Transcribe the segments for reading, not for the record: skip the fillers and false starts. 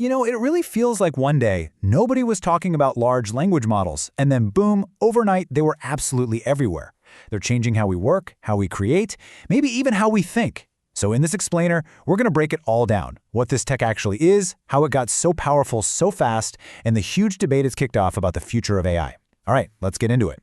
It really feels like one day, nobody was talking about large language models, and then boom, overnight they were absolutely everywhere. They're changing how we work, how we create, maybe even how we think. So in this explainer, we're going to break it all down. What this tech actually is, how it got so powerful so fast, and the huge debate it's kicked off about the future of AI. All right, let's get into it.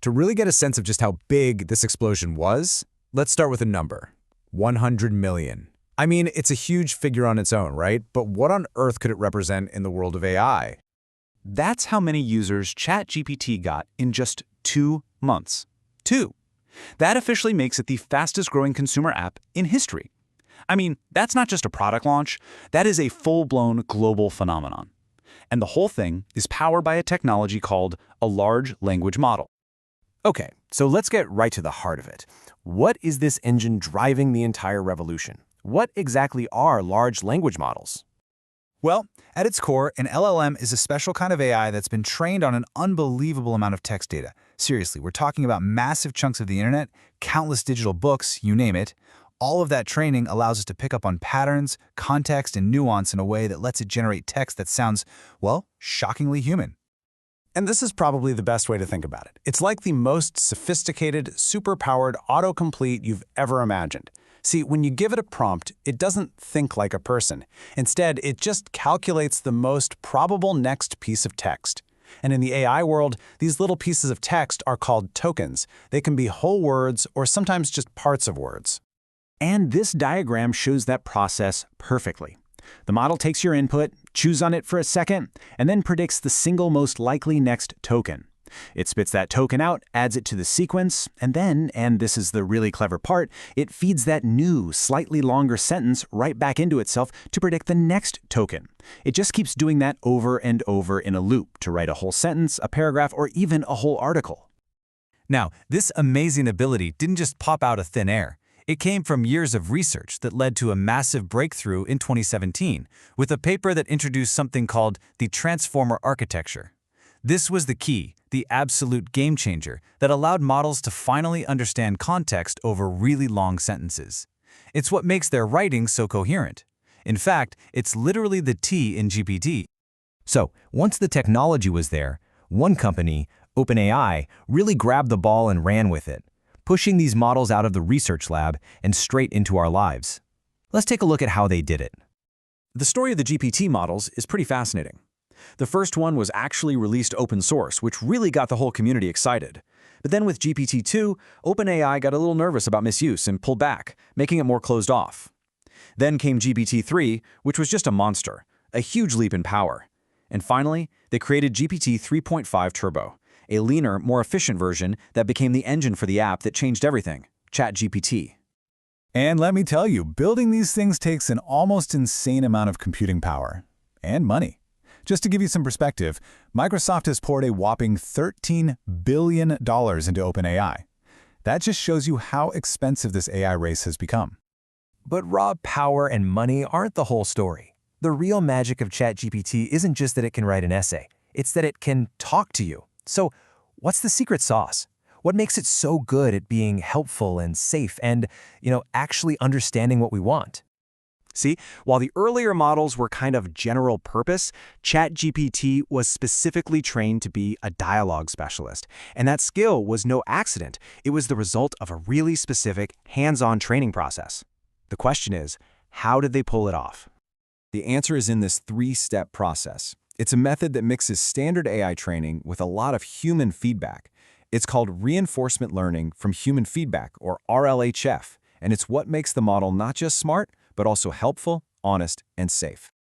To really get a sense of just how big this explosion was, let's start with a number. 100 million. I mean, it's a huge figure on its own, right? But what on earth could it represent in the world of AI? That's how many users ChatGPT got in just 2 months. 2. That officially makes it the fastest-growing consumer app in history. I mean, that's not just a product launch, that is a full-blown global phenomenon. And the whole thing is powered by a technology called a large language model. Okay, so let's get right to the heart of it. What is this engine driving the entire revolution? What exactly are large language models? Well, at its core, an LLM is a special kind of AI that's been trained on an unbelievable amount of text data. Seriously, we're talking about massive chunks of the internet, countless digital books, you name it. All of that training allows us to pick up on patterns, context, and nuance in a way that lets it generate text that sounds, well, shockingly human. And this is probably the best way to think about it. It's like the most sophisticated, super-powered autocomplete you've ever imagined. See, when you give it a prompt, it doesn't think like a person. Instead, it just calculates the most probable next piece of text. And in the AI world, these little pieces of text are called tokens. They can be whole words or sometimes just parts of words. And this diagram shows that process perfectly. The model takes your input, chews on it for a second, and then predicts the single most likely next token. It spits that token out, adds it to the sequence, and then, and this is the really clever part, it feeds that new, slightly longer sentence right back into itself to predict the next token. It just keeps doing that over and over in a loop to write a whole sentence, a paragraph, or even a whole article. Now, this amazing ability didn't just pop out of thin air. It came from years of research that led to a massive breakthrough in 2017 with a paper that introduced something called the transformer architecture. This was the key, the absolute game changer that allowed models to finally understand context over really long sentences. It's what makes their writing so coherent. In fact, it's literally the T in GPT. So, once the technology was there, one company, OpenAI, really grabbed the ball and ran with it, pushing these models out of the research lab and straight into our lives. Let's take a look at how they did it. The story of the GPT models is pretty fascinating. The first one was actually released open source, which really got the whole community excited. But then with GPT-2, OpenAI got a little nervous about misuse and pulled back, making it more closed off. Then came GPT-3, which was just a monster, a huge leap in power. And finally, they created GPT 3.5 Turbo, a leaner, more efficient version that became the engine for the app that changed everything, ChatGPT. And let me tell you, building these things takes an almost insane amount of computing power and money. Just to give you some perspective, Microsoft has poured a whopping $13 billion into OpenAI. That just shows you how expensive this AI race has become. But raw power and money aren't the whole story. The real magic of ChatGPT isn't just that it can write an essay, it's that it can talk to you. So, what's the secret sauce? What makes it so good at being helpful and safe and, actually understanding what we want? See, while the earlier models were kind of general purpose, ChatGPT was specifically trained to be a dialogue specialist. And that skill was no accident. It was the result of a really specific, hands-on training process. The question is, how did they pull it off? The answer is in this 3-step process. It's a method that mixes standard AI training with a lot of human feedback. It's called reinforcement learning from human feedback, or RLHF, and it's what makes the model not just smart, but also helpful, honest, and safe.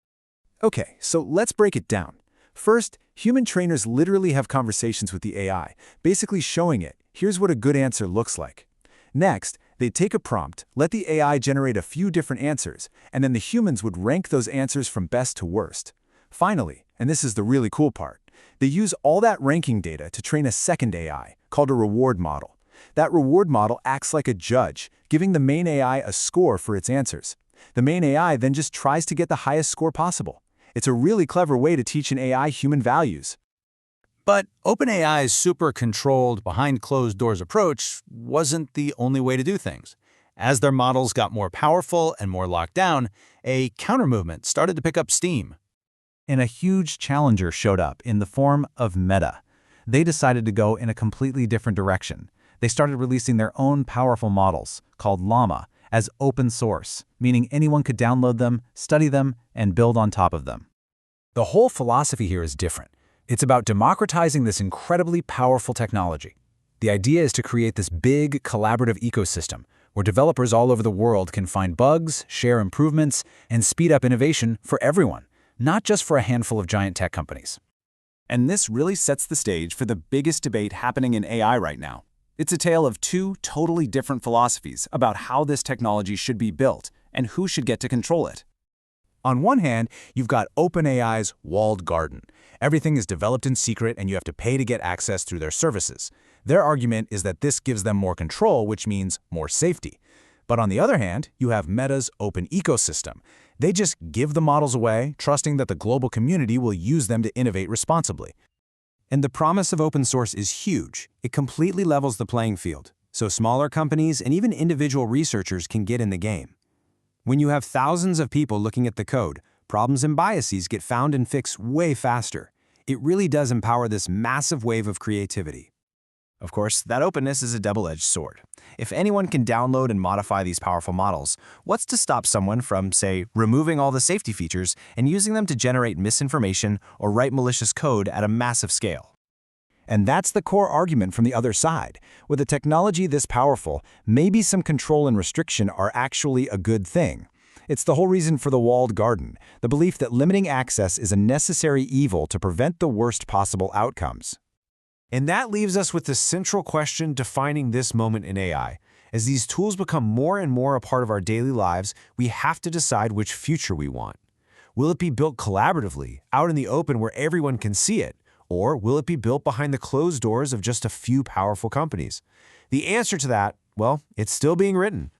Okay, so let's break it down. First, human trainers literally have conversations with the AI, basically showing it, here's what a good answer looks like. Next, they take a prompt, let the AI generate a few different answers, and then the humans would rank those answers from best to worst. Finally, and this is the really cool part, they use all that ranking data to train a second AI, called a reward model. That reward model acts like a judge, giving the main AI a score for its answers. The main AI then just tries to get the highest score possible. It's a really clever way to teach an AI human values. But OpenAI's super controlled, behind-closed-doors approach wasn't the only way to do things. As their models got more powerful and more locked down, a counter-movement started to pick up steam. And a huge challenger showed up in the form of Meta. They decided to go in a completely different direction. They started releasing their own powerful models, called Llama, as open source, meaning anyone could download them, study them, and build on top of them. The whole philosophy here is different. It's about democratizing this incredibly powerful technology. The idea is to create this big, collaborative ecosystem where developers all over the world can find bugs, share improvements, and speed up innovation for everyone, not just for a handful of giant tech companies. And this really sets the stage for the biggest debate happening in AI right now. It's a tale of two totally different philosophies about how this technology should be built and who should get to control it. On one hand, you've got OpenAI's walled garden. Everything is developed in secret and you have to pay to get access through their services. Their argument is that this gives them more control, which means more safety. But on the other hand, you have Meta's open ecosystem. They just give the models away, trusting that the global community will use them to innovate responsibly. And the promise of open source is huge. It completely levels the playing field, so smaller companies and even individual researchers can get in the game. When you have thousands of people looking at the code, problems and biases get found and fixed way faster. It really does empower this massive wave of creativity. Of course, that openness is a double-edged sword. If anyone can download and modify these powerful models, what's to stop someone from, say, removing all the safety features and using them to generate misinformation or write malicious code at a massive scale? And that's the core argument from the other side. With a technology this powerful, maybe some control and restriction are actually a good thing. It's the whole reason for the walled garden, the belief that limiting access is a necessary evil to prevent the worst possible outcomes. And that leaves us with the central question defining this moment in AI. As these tools become more and more a part of our daily lives, we have to decide which future we want. Will it be built collaboratively, out in the open where everyone can see it? Or will it be built behind the closed doors of just a few powerful companies? The answer to that, well, it's still being written.